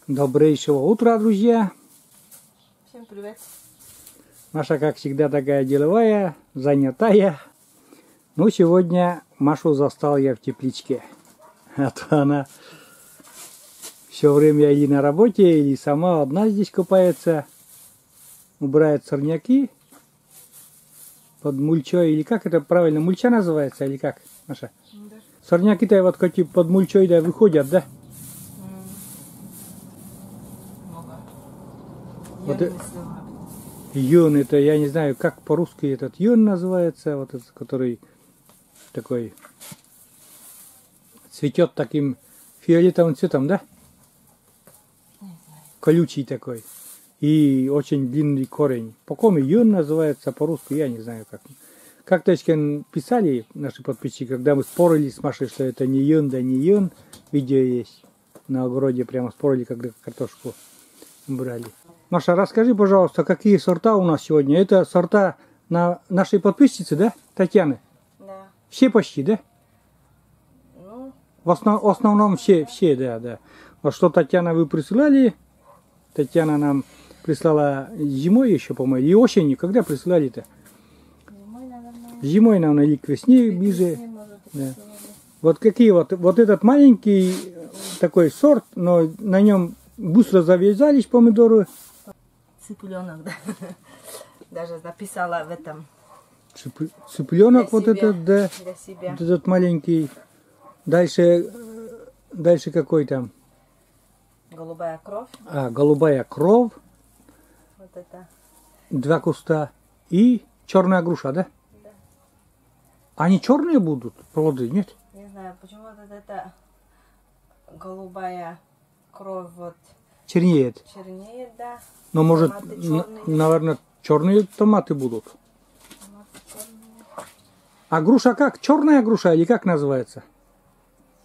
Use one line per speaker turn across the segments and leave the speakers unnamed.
Добрейшего утра, друзья!
Всем привет!
Маша, как всегда, такая деловая, занятая. Ну, сегодня Машу застал я в тепличке. А то она все время или на работе, или сама одна здесь купается. Убирает сорняки под мульчой, или как это правильно, мульча называется, или как, Маша?
Да.
Сорняки-то вот как под мульчой да, выходят, да? Вот йон, это я не знаю, как по-русски этот йон называется, вот этот, который такой цветет таким фиолетовым цветом, да? Колючий такой. И очень длинный корень. По-какому йон называется, по-русски я не знаю как. Как-то еще писали наши подписчики, когда мы спорили с Машей, что это не йон, да не йон. Видео есть. На огороде прямо спорили, когда картошку брали. Маша, расскажи, пожалуйста, какие сорта у нас сегодня? Это сорта нашей подписчицы, да, Татьяны?
Да.
Все почти, да?
Ну,
в основном все, да. Вот что, Татьяна, вы присылали? Татьяна нам прислала зимой еще, по-моему, и осенью. Когда присылали-то?
зимой, наверное.
Зимой, наверное, или к весне ближе.
Может,
Да. Вот какие вот этот маленький такой сорт, но на нем быстро завязались помидоры.
Цыпленок, да. Даже написала в этом.
Цыпленок вот
себя,
этот, да.
Для себя.
Вот этот маленький. Дальше какой там?
Голубая кровь.
Голубая кровь.
Вот это.
2 куста. И черная груша, да?
Да.
Они черные будут, плоды, нет?
Не знаю, почему вот это голубая кровь вот
Чернеет.
чернеет, да.
Но может,
Томаты черные.
наверное, черные томаты будут.
Томаты черные.
А груша как? Черная груша или как называется?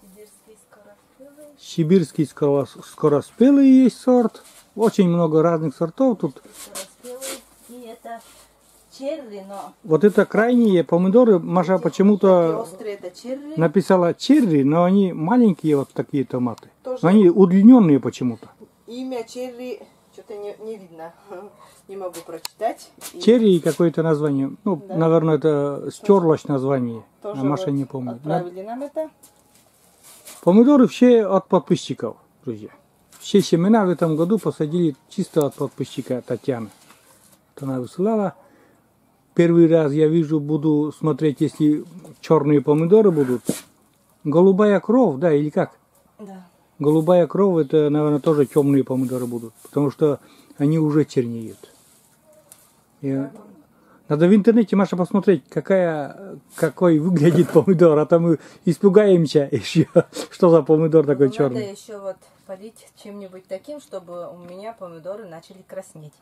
Сибирский скороспелый.
Сибирский скороспелый есть сорт. Очень много разных сортов тут.
Скороспелый. И это черри, но
Вот это крайние помидоры. Маша почему-то
острые это черри.
написала черри, но они маленькие вот такие томаты.
Тоже.
Но они удлиненные почему-то.
Имя черри что-то не видно. Не могу прочитать. И
Черри какое-то название. Ну,
Да.
наверное, это стерлось название.
тоже
А Маша
вот
не помнит.
отправили нам это.
Помидоры все от подписчиков, друзья. Все семена в этом году посадили чисто от подписчика Татьяны. Вот она высылала. Первый раз я вижу, буду смотреть, если черные помидоры будут. Голубая кровь, да, или как?
Да.
Голубая кровь, это, наверное, тоже темные помидоры будут. Потому что они уже чернеют. Надо в интернете, Маша, посмотреть, какой выглядит помидор. А то мы испугаемся еще, что за помидор такой
Надо
черный.
еще вот полить чем-нибудь таким, чтобы у меня помидоры начали краснеть.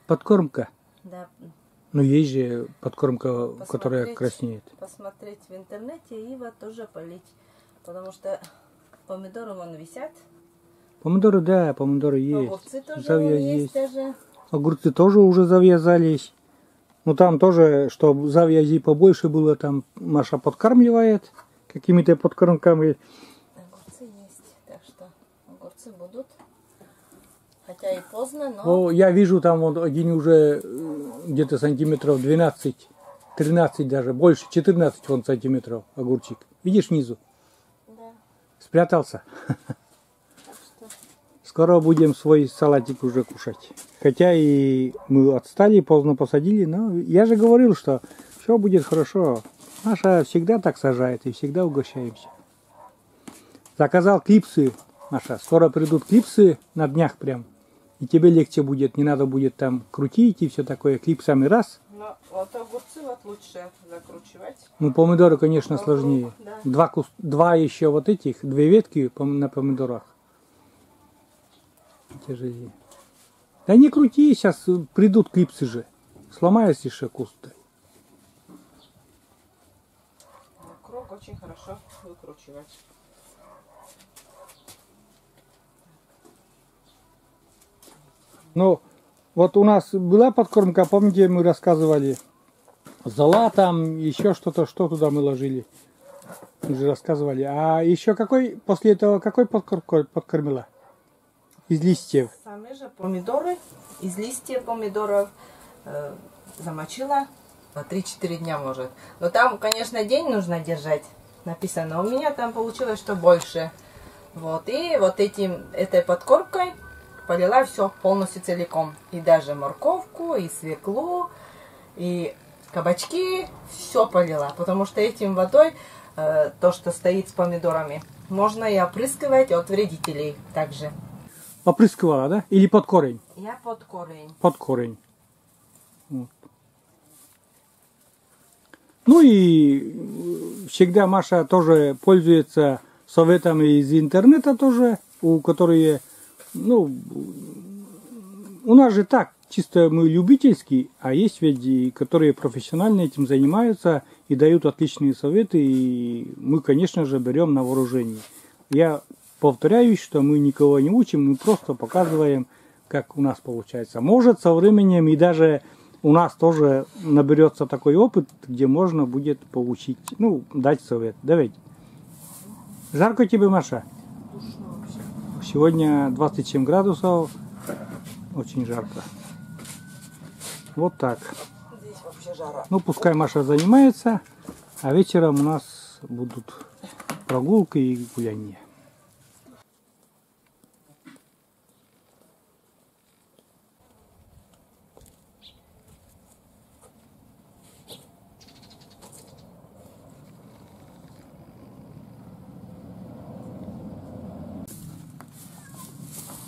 Подкормка.
Да.
Ну, есть же подкормка, которая краснеет.
Посмотреть в интернете и вот тоже полить. Потому что помидоры вон висят.
Помидоры, да, помидоры есть.
Огурцы тоже
Завяз
вон есть даже.
Огурцы тоже уже завязались. Ну, там тоже, чтобы завязи побольше было, там Маша подкармливает какими-то подкормками.
Огурцы есть, так что огурцы будут. Хотя и поздно, но...
О, я вижу, там вот один уже где-то сантиметров 12, 13 даже, больше, 14 вон сантиметров огурчик. Видишь снизу?
Да,
Спрятался.
так что...
Скоро будем свой салатик уже кушать. Хотя и мы отстали, поздно посадили, но я же говорил, что все будет хорошо. Маша всегда так сажает и всегда угощаемся. Заказал клипсы, Маша. Скоро придут клипсы на днях прям. И тебе легче будет, не надо будет там крутить и все такое. Клипсами раз.
Но вот огурцы вот лучше закручивать.
Ну, помидоры, конечно, сложнее.
Да.
Два еще вот этих, 2 ветки на помидорах. Тяжелее. Да не крути, сейчас придут клипсы же. Сломается еще куст.
Круг очень хорошо выкручивать.
Ну, вот у нас была подкормка, помните, мы рассказывали, зола там, еще что-то, что туда мы ложили. Мы же рассказывали. А еще какой, после этого, какой подкормила? из листьев.
Сами же помидоры, из листьев помидоров замочила на 3-4 дня может. Но там, конечно, день нужно держать, написано. У меня там получилось, что больше. Вот, и вот этой подкормкой полила все полностью целиком. И даже морковку, и свеклу, и кабачки, все полила. Потому что этим водой, то, что стоит с помидорами, можно и опрыскивать от вредителей также.
Опрыскивала, да? Или под корень?
Я под корень.
Под корень. Вот. Ну и всегда Маша тоже пользуется советами из интернета тоже, у которые, ну, у нас же так, чисто мы любительские, а есть ведь и которые профессионально этим занимаются и дают отличные советы, и мы, конечно же, берем на вооружение. Я повторяюсь, что мы никого не учим, мы просто показываем, как у нас получается. Может, со временем и даже у нас тоже наберется такой опыт, где можно будет получить, ну, дать совет. Давай. Жарко тебе, Маша?
Душно вообще.
Сегодня 27 градусов, очень жарко. Вот так.
Здесь вообще жара.
Ну, пускай Маша занимается, а вечером у нас будут прогулки и гуляния.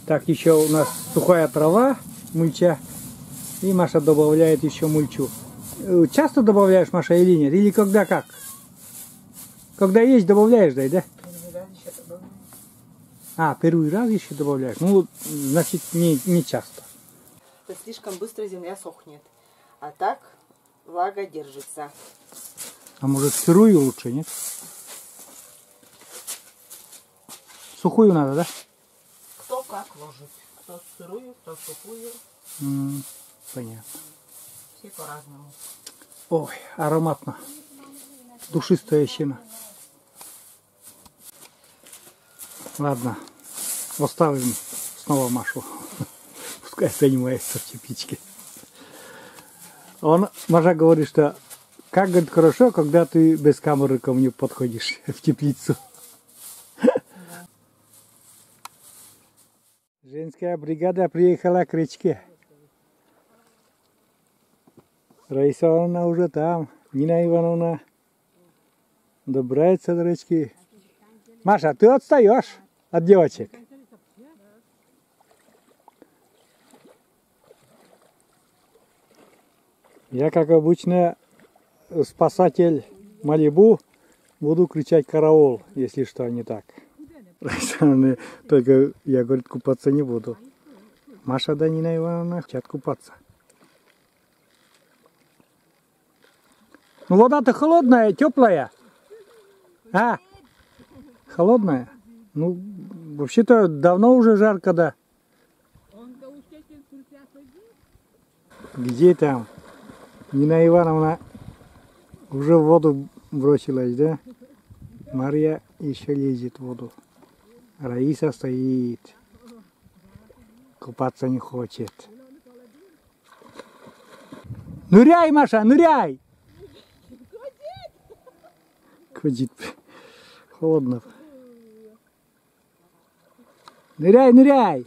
Так, еще у нас сухая трава, мульча, и Маша добавляет еще мульчу. Часто добавляешь, Маша, или нет? Или когда как? Когда есть, добавляешь, да?
Первый раз еще добавляю.
А, первый раз еще добавляешь? Ну, значит, не часто.
Это слишком быстро земля сохнет. А так влага держится.
А может, сырую лучше, нет? Сухую надо, да?
Кто как ложит. Кто сырую, кто сухую.
Понятно.
Все по-разному.
Ой, ароматно. Душистая щена. Ладно, оставим снова Машу. Пускай занимается в тепличке. Маша говорит, что как, говорит, хорошо, когда ты без камеры ко мне подходишь в теплицу. Женская бригада приехала к речке. Раиса Ивановна уже там. Нина Ивановна добирается до речки. Маша, ты отстаешь от девочек. Я, как обычно, спасатель Малибу, буду кричать караул, если что не так. Только я, говорит, купаться не буду. Маша да Нина Ивановна хотят купаться. Ну вода-то холодная, теплая. А? Холодная? Ну, вообще-то давно уже жарко, да. Где там? Нина Ивановна уже в воду бросилась, да? Марья еще лезет в воду. Раиса стоит. Купаться не хочет. Ныряй, Маша, ныряй! Ходит. Холодно. Ныряй, ныряй!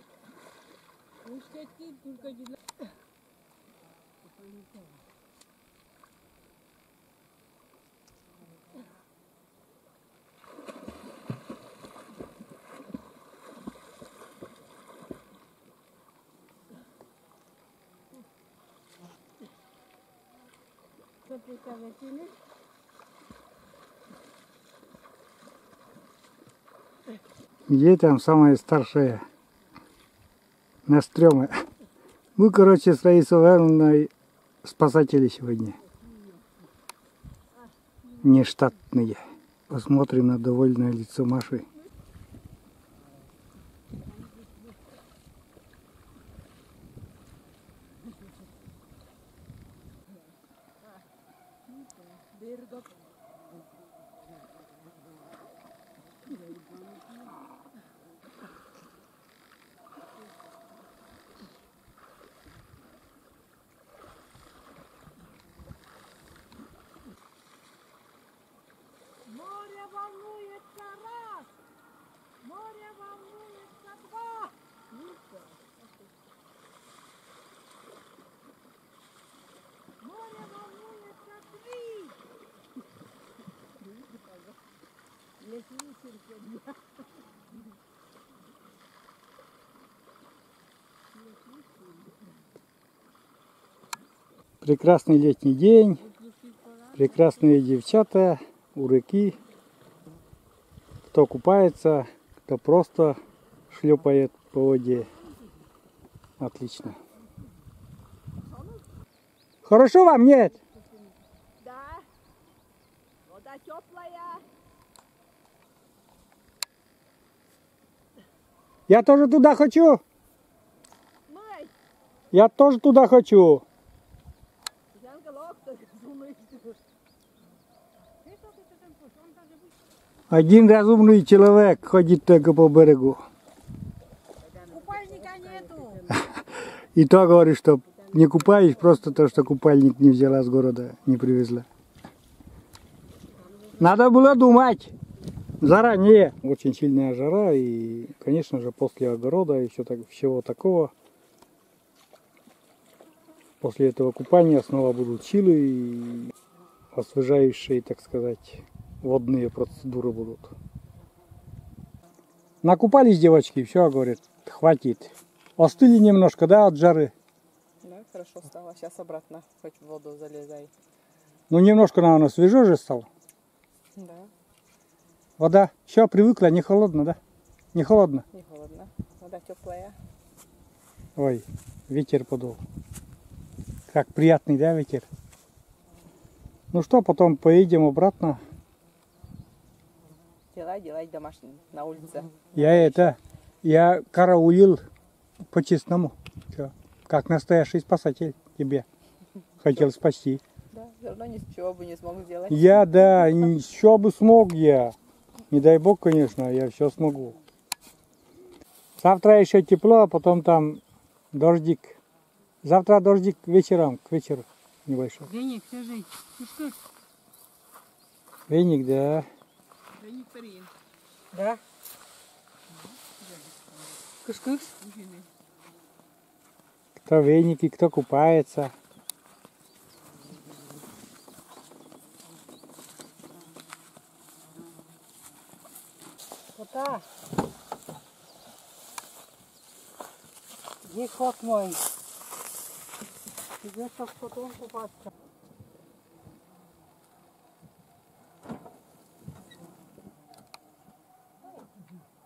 Где там самая старшая? На стреме. Мы, короче, с Раисой Ивановной спасатели сегодня. Нештатные. Посмотрим на довольное лицо Маши. Прекрасный летний день, прекрасные девчата у реки. Кто купается, кто просто шлепает по воде. Отлично. Хорошо вам, нет?
Да. Вода теплая.
Я тоже туда хочу.
Май.
Я тоже туда хочу. Один разумный человек ходит только по берегу.
Купальника нету.
И то говорит, что не купаюсь, просто то, что купальник не взяла с города, не привезла. Надо было думать заранее. Очень сильная жара и, конечно же, после огорода и всего такого. После этого купания снова будут силы и освежающие, так сказать, водные процедуры будут. Накупались девочки, все, говорит, хватит. Остыли немножко, да, от жары?
Да, хорошо стало. Сейчас обратно хоть в воду залезай.
Ну, немножко, наверное, свежо же стало.
Да,
Вода, все, привыкла, не холодно, да? Не холодно?
не холодно. Вода теплая.
Ой, ветер подул. Как приятный, да, ветер? Ну что, потом поедем обратно.
Делай домашний на улице.
Я караулил по-честному. Всё. Как настоящий спасатель тебе. Хотел спасти.
Да, все равно ничего бы не смог сделать.
Да, еще бы смог я. Не дай бог, конечно, я все смогу. Завтра еще тепло, а потом там дождик. Завтра дождик вечером, к вечеру небольшой.
Веник, скажи.
Веник, да.
Веник перин.
Да? Кыш-кыш.
Кто веники, кто купается.
Кота. Где кот мой? Тебе что с котом купаться?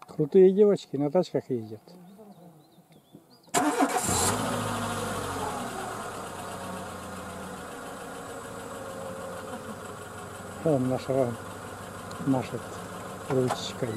Крутые девочки на тачках ездят. Вон наша машет ручечкой.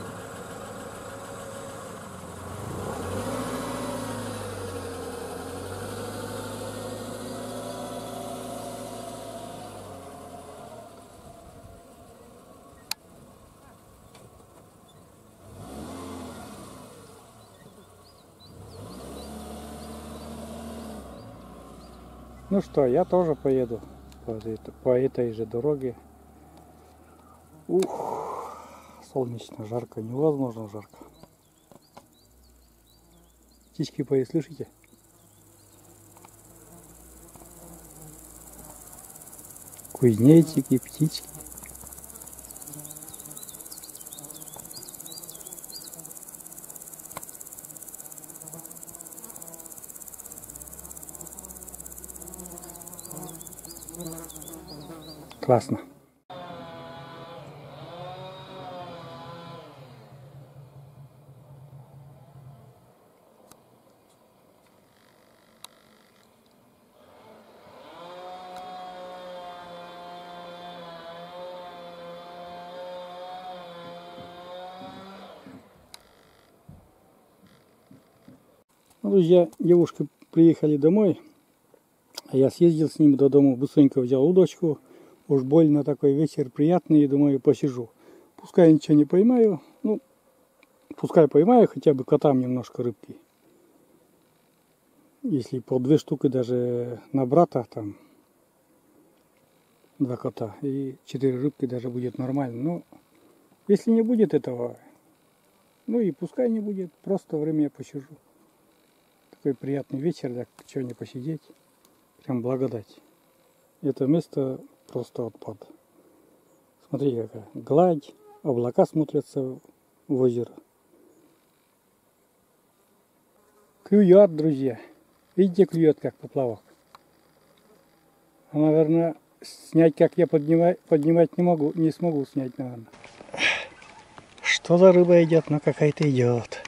Ну что, я тоже поеду по этой же дороге. Ух, солнечно, жарко, невозможно жарко. Птички поют, слышите? Кузнечики, птички. Классно. Друзья, девушки приехали домой, а я съездил с ним до дома, быстренько взял удочку, уж больно такой вечер приятный, и думаю, посижу. Пускай ничего не поймаю, ну, пускай поймаю хотя бы котам немножко рыбки. Если по 2 штуки даже на брата, там, 2 кота и 4 рыбки даже будет нормально. Но если не будет этого, ну и пускай не будет, просто время я посижу. Такой приятный вечер, так что не посидеть. Прям благодать. Это место просто отпад. Смотри, какая гладь, облака смотрятся в озеро. Клюет, друзья. Видите, клюет как поплавок. Наверное, снять, как я поднимать не смогу снять, наверное. Что за рыба идет? Ну, какая-то идет.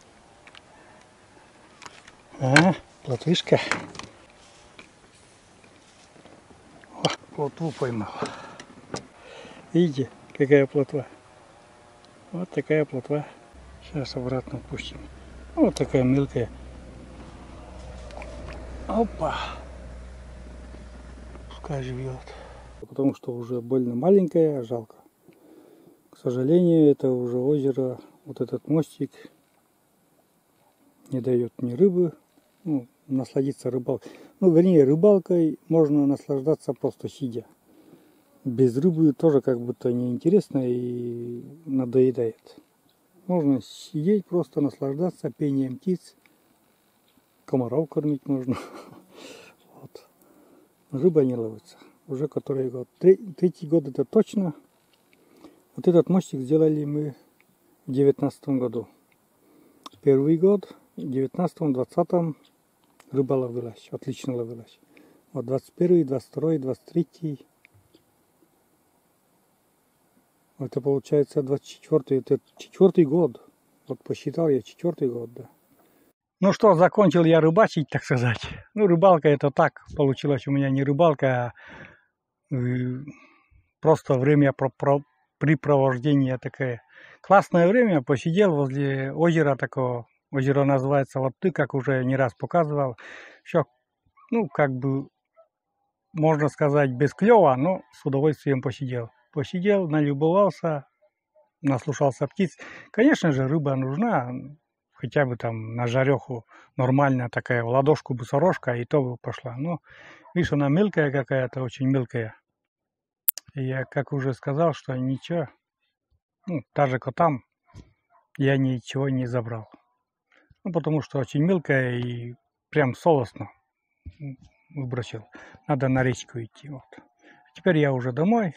А, плотвишка. О, плотву поймал. Видите, какая плотва? Вот такая плотва. Сейчас обратно пустим. Вот такая мелкая. Опа. Пускай живет. Потому что уже больно маленькая, жалко. К сожалению, это уже озеро, вот этот мостик не дает ни рыбы, ну, насладиться рыбалкой. Ну, вернее, рыбалкой можно наслаждаться просто сидя. Без рыбы тоже как будто неинтересно и надоедает. Можно сидеть, просто наслаждаться пением птиц. Комаров кормить можно. Вот. Рыба не ловится. Уже который год. Третий год это точно. Вот этот мостик сделали мы в 2019 году. Первый год, в 2019, 2020 рыба ловилась. Отлично ловилась. Вот 21, 22, 23. Это получается 24, это 4-й год. Вот посчитал я 4-й год, да. Ну что, закончил я рыбачить, так сказать. Ну, рыбалка это так, получилось у меня не рыбалка, а просто время препровождения такое. Классное время, посидел возле озера такого. Озеро называется вот ты, как уже не раз показывал. Все, ну, как бы, можно сказать, без клёва, но с удовольствием посидел. Посидел, налюбовался, наслушался птиц. Конечно же, рыба нужна. Хотя бы там на жареху нормально такая, в ладошку бы сорожка, и то бы пошла. Но, видишь, она мелкая какая-то, очень мелкая. И я, как уже сказал, что ничего, ну, даже котам я ничего не забрал. Ну, потому что очень мелкая и прям солосно выбросил. Надо на речку идти. Вот. Теперь я уже домой.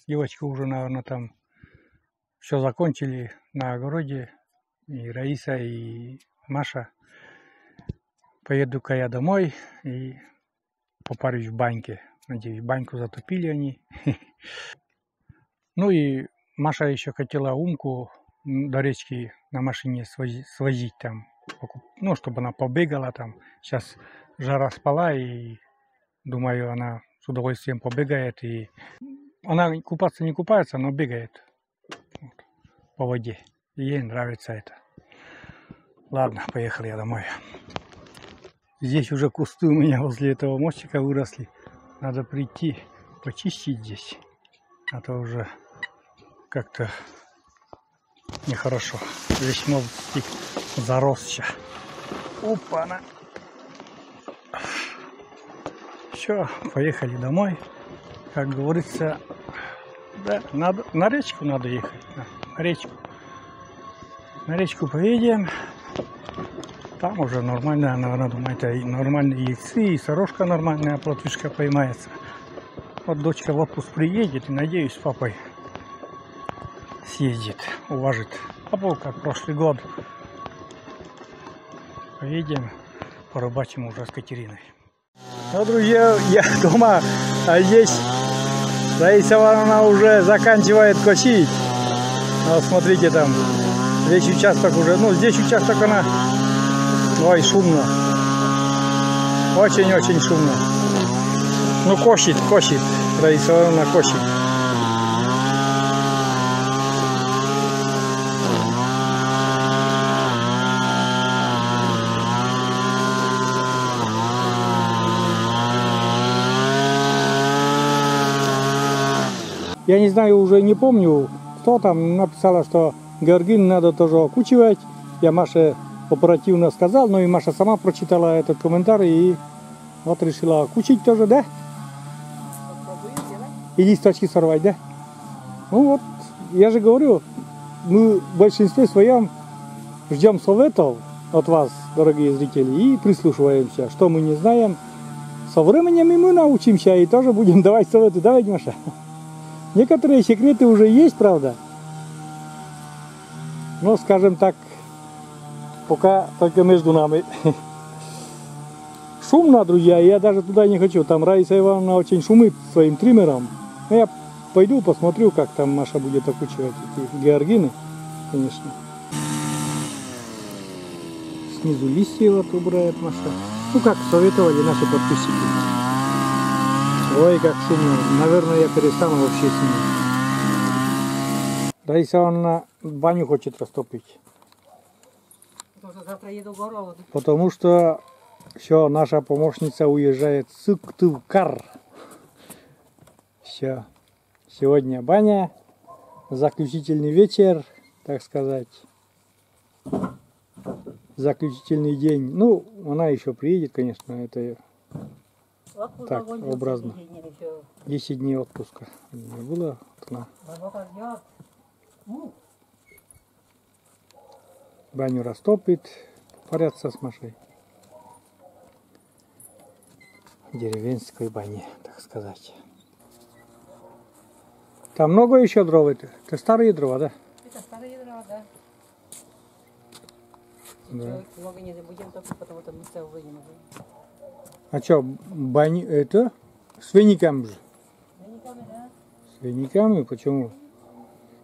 Девочка уже, наверное, там все закончили на огороде. И Раиса, и Маша. Поеду-ка я домой и попарюсь в баньке. Надеюсь, баньку затопили они. Ну и Маша еще хотела Умку до речки на машине свозить там. Ну, чтобы она побегала там. Сейчас жара спала, и думаю, она с удовольствием побегает. И она купаться не купается, но бегает вот, по воде. И ей нравится это. Ладно, поехал я домой. Здесь уже кусты у меня возле этого мостика выросли. Надо прийти почистить здесь. А то уже как-то нехорошо. Весь мостик зарос сейчас. Опа-на! Все, поехали домой. Как говорится, да, надо, на речку надо ехать. На речку. На речку поедем. Там уже нормально, наверное, думаю, это и нормальные яйцы, и сорожка нормальная, плотвишка поймается. Вот дочка в отпуск приедет, и, надеюсь, с папой съездит, уважит. Папа, как прошлый год. Поедем, порыбачим уже с Катериной. Ну, друзья, я дома, а здесь Раиса Ивановна уже заканчивает косить. Вот смотрите, там весь участок уже, ну, здесь участок она... Ой, шумно. Очень-очень шумно. Ну, косит. Раиса Ивановна косит. Я не знаю, уже не помню, кто там написала, что Георгин надо тоже окучивать. Я Маше оперативно сказал, но и Маша сама прочитала этот комментарий и вот решила окучить тоже, да? И листочки сорвать, да? Ну вот, я же говорю, мы в большинстве своем ждем советов от вас, дорогие зрители, и прислушиваемся. Что мы не знаем, со временем и мы научимся, и тоже будем давать советы. Давайте, Маша. Некоторые секреты уже есть, правда? Но, скажем так, пока только между нами. шумно, друзья, я даже туда не хочу. Там Раиса Ивановна очень шумит своим триммером. Но я пойду посмотрю, как там Маша будет окучивать эти георгины, конечно. Снизу листья вот убирает Маша. Ну, как советовали наши подписчики. Ой, как шумно. Наверное, я перестану вообще снимать. Раиса Ивановна баню хочет растопить.
Завтра еду в город.
Потому что все, наша помощница уезжает в Сыктывкар. Все. Сегодня баня, заключительный вечер, так сказать. Заключительный день. Ну, она еще приедет, конечно, это так образно. 10 дней отпуска не было. Она баню растопит, порядся с Машей. Деревенской бане, так сказать. Там много еще дров это? Это старые дрова, да?
Это старые дрова, да.
Да.
Много не будем только потому, что мы все вынем.
А что, бани это? С вениками же?
Вениками, да.
С вениками? Почему?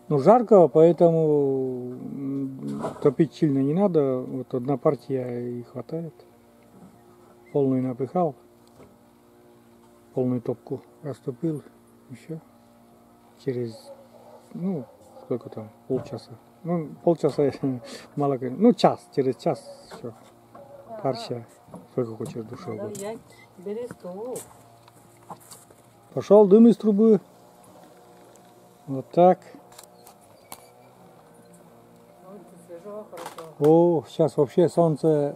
Ну, жарко, поэтому топить сильно не надо. Вот одна партия и хватает. Полную напихал. Полную топку растопил. Еще. Через, ну, сколько там, полчаса. Ну, полчаса мало, ну, час, через час все. Парча. Сколько хочешь душевого.
Бери стул.
Пошел дым из трубы. Вот так.
Свежо, хорошо.
О, сейчас вообще солнце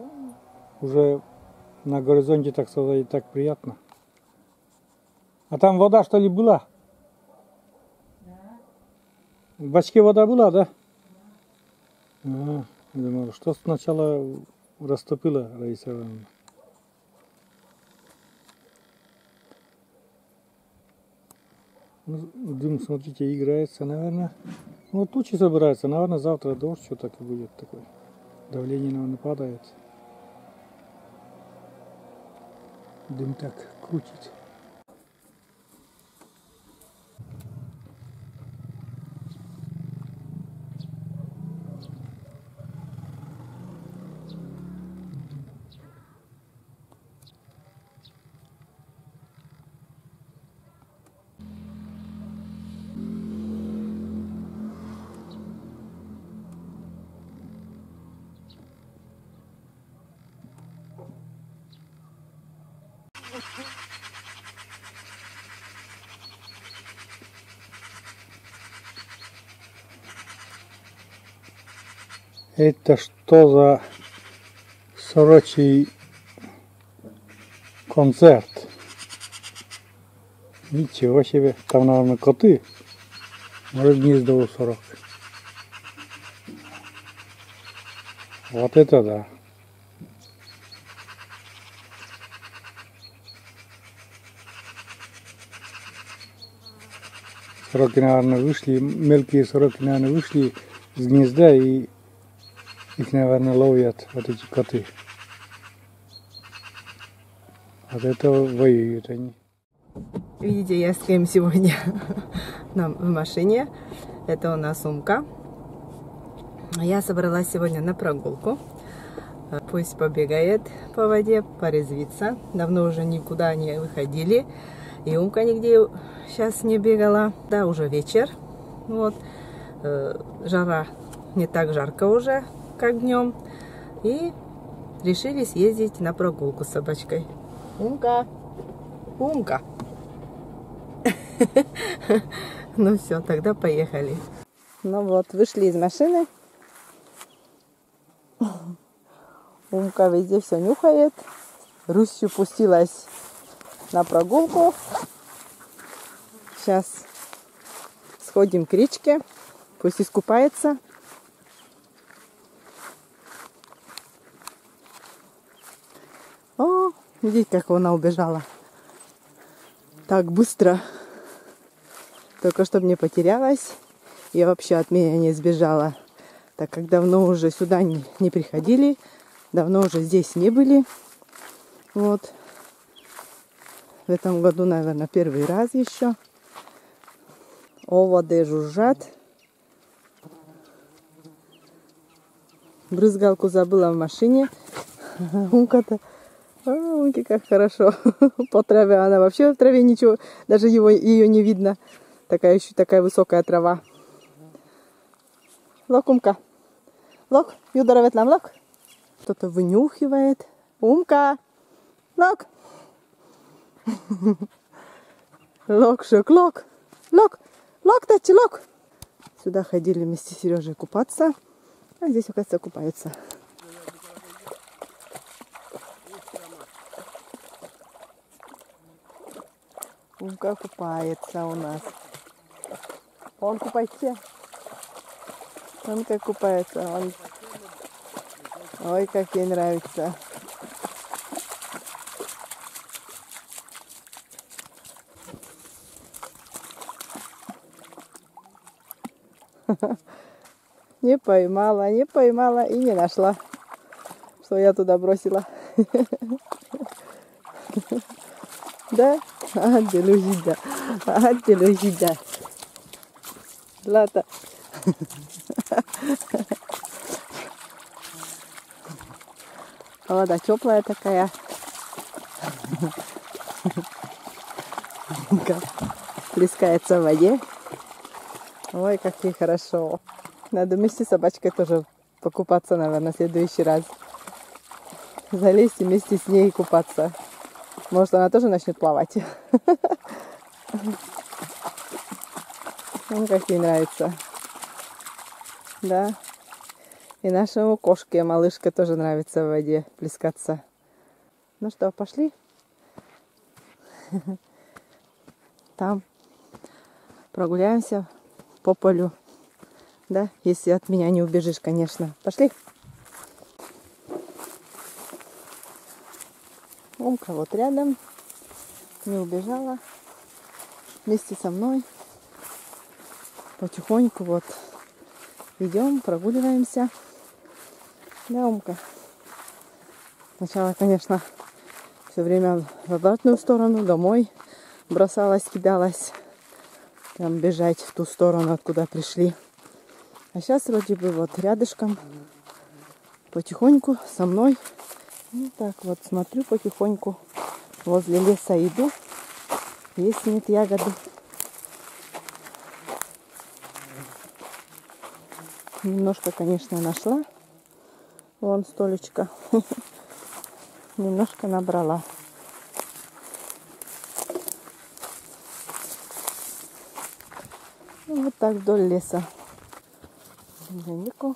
уже на горизонте, так сказать, так приятно. А там вода, что ли, была?
Да.
В бачке вода была, да? А, думаю, что сначала растопила Раиса Ивановна. Ну, дым, смотрите, играется, наверное. Ну, тучи собираются, наверное, завтра дождь, что так и будет такой. Давление, наверное, падает. Дым так крутит. Это что за сорочий концерт? Ничего себе. Там, наверное, коты. Может, гнездо у сорок. Вот это да. Сороки, наверное, вышли, мелкие сороки, наверное, вышли с гнезда и их, наверное, ловят вот эти коты. От этого воюют они.
Видите, я с кем сегодня в машине. Это у нас сумка. Я собралась сегодня на прогулку. Пусть побегает по воде, порезвится. Давно уже никуда не выходили. И Умка нигде сейчас не бегала. Да, уже вечер. Вот. Жара не так жарко уже, как днем. И решили съездить на прогулку с собачкой. Умка! Умка! Ну все, тогда поехали. Ну вот, вышли из машины. Умка везде все нюхает. Русью пустилась на прогулку. Сейчас сходим к речке. Пусть искупается. О, видите, как она убежала. Так быстро. Только чтобы не потерялась. И вообще от меня не сбежала. Так как давно уже сюда не приходили. Давно уже здесь не были. Вот.
в этом году, наверное, первый раз еще. Оводы жужжат. Брызгалку забыла в машине. Умка-то. Умки, как хорошо. По траве. Она вообще в траве ничего. Даже ее не видно. Такая высокая трава. Лок, Умка. Лок. Юдара ветлам, лок. Кто-то вынюхивает. Умка. Лок. Лок, шок, лок. Лок. Лок, тачи, лок. Сюда ходили вместе с Сережей купаться. А здесь, оказывается, купаются. Умка купается у нас. Он купается. Он как купается. Он... Ой, как ей нравится. Не поймала и не нашла, что я туда бросила. Да? Делюжида. Делюжида. Лата. Вода теплая такая. Плескается в воде. Ой, как ей хорошо. Надо вместе с собачкой тоже покупаться, наверное, в следующий раз. Залезть и вместе с ней купаться. Может, она тоже начнет плавать. Ну, как ей нравится. Да. И нашему кошке, малышке, тоже нравится в воде плескаться. Ну что, пошли? Там прогуляемся по полю. Да, если от меня не убежишь, конечно. Пошли. Умка вот рядом. Не убежала. Вместе со мной. Потихоньку вот идем, прогуливаемся. Да, Умка. Сначала, конечно, все время в обратную сторону, домой бросалась, кидалась. Там бежать в ту сторону, откуда пришли. А сейчас вроде бы вот рядышком, потихоньку со мной. Ну так вот смотрю потихоньку. Возле леса иду. Есть нет ягоды. Немножко, конечно, нашла. Вон столечко. Немножко набрала. Вот так вдоль леса. Нику.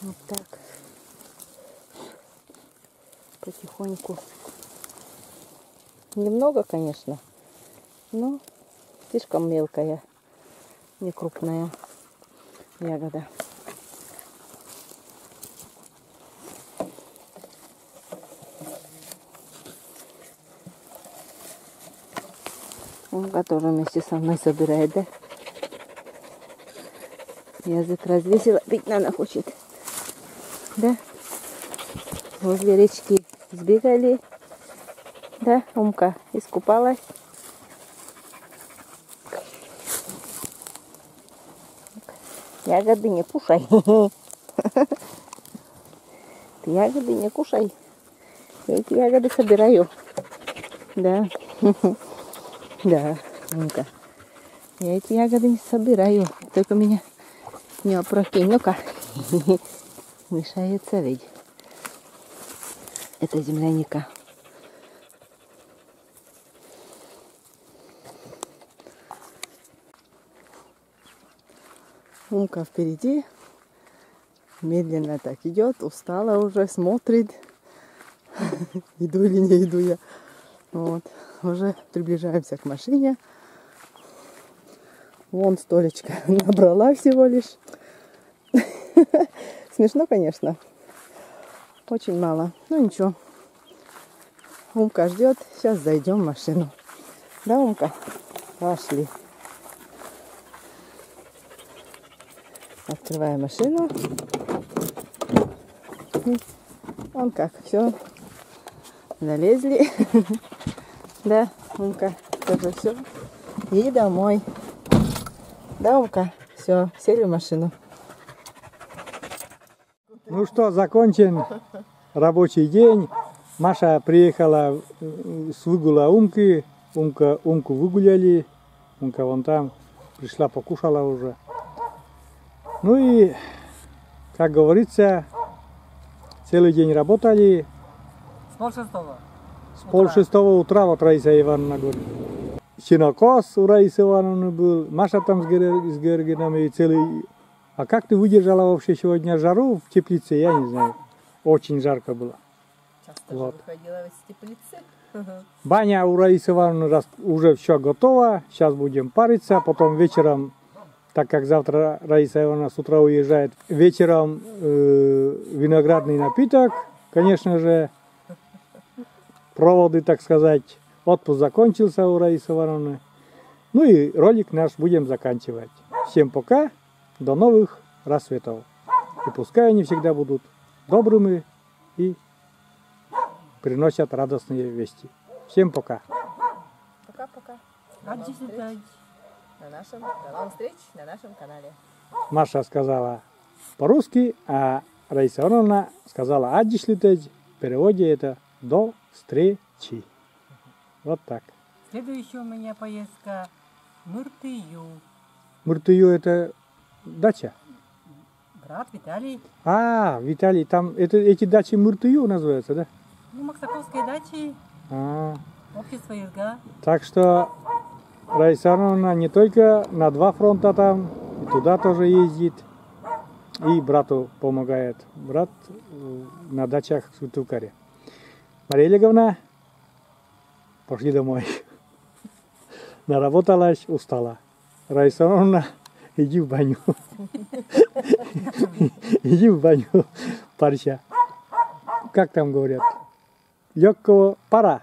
Вот так. Потихоньку. Немного, конечно, но слишком мелкая, не крупная ягода. Умка тоже вместе со мной собирает, да? Язык развесила, пить она хочет. Да? Возле речки сбегали. Да, Умка искупалась. Ягоды не кушай. Ты ягоды не кушай. Я эти ягоды собираю. Да. Да, Умка. Я эти ягоды не собираю. Только меня не опрокинь. Ну-ка. Мешается ведь. Это земляника. Умка впереди. Медленно так идет. Устала уже, смотрит. Иду или не иду я. Вот. Уже приближаемся к машине. Вон столечко набрала всего лишь. Смешно, конечно. Очень мало. Ну ничего. Умка ждет. Сейчас зайдем в машину. Да, Умка? Пошли. Открываем машину. И вон как, все. Залезли. Да, Умка, тоже все. И домой. Да, Умка, все, сели в машину.
Ну что, закончен рабочий день. Маша приехала с выгула Умки. Умку выгуляли. Умка вон там пришла, покушала уже. Ну и, как говорится, целый день работали.
С полшестого.
С полшестого утра вот Раиса Ивановна говорит. Синокос у Раисы Ивановны был. Маша там с Георгием и целый... А как ты выдержала вообще сегодня жару в теплице, я не знаю. Очень жарко было.
Часто
Вот.
же выходила из теплицы.
Баня у Раисы Ивановны уже все готово. Сейчас будем париться. Потом вечером, так как завтра Раиса Ивановна с утра уезжает, вечером виноградный напиток. Конечно же, проводы, так сказать. Отпуск закончился у Раисы Ивановны. Ну и ролик наш будем заканчивать. Всем пока. До новых рассветов. И пускай они всегда будут добрыми и приносят радостные вести. Всем пока.
Пока-пока.
А 10 лет.
До новых встреч на нашем канале.
Маша сказала по-русски, а Раиса Ивановна сказала «адишлитеж». В переводе это «до встречи». Вот так.
Следующая у меня поездка в Мыртыю.
Муртую это дача.
Брат Виталий.
А, Виталий, там эти дачи Муртую называются, да?
Ну, Максаковской дачи.
А,
Общество Изга.
так что Раиса Ивановна не только на 2 фронта там, и туда тоже ездит. И брату помогает. Брат на дачах в Светлукаре. Мария Олеговна, пошли домой. Наработалась, устала. Раиса Ивановна, иди в баню. Иди в баню, парься. Как там говорят? Легкого пара.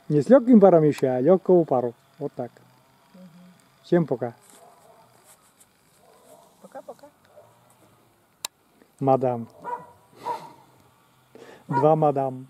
Не с легким паром еще, а легкого пару. Вот так. Всем пока.
Пока-пока.
Мадам. 2 мадам.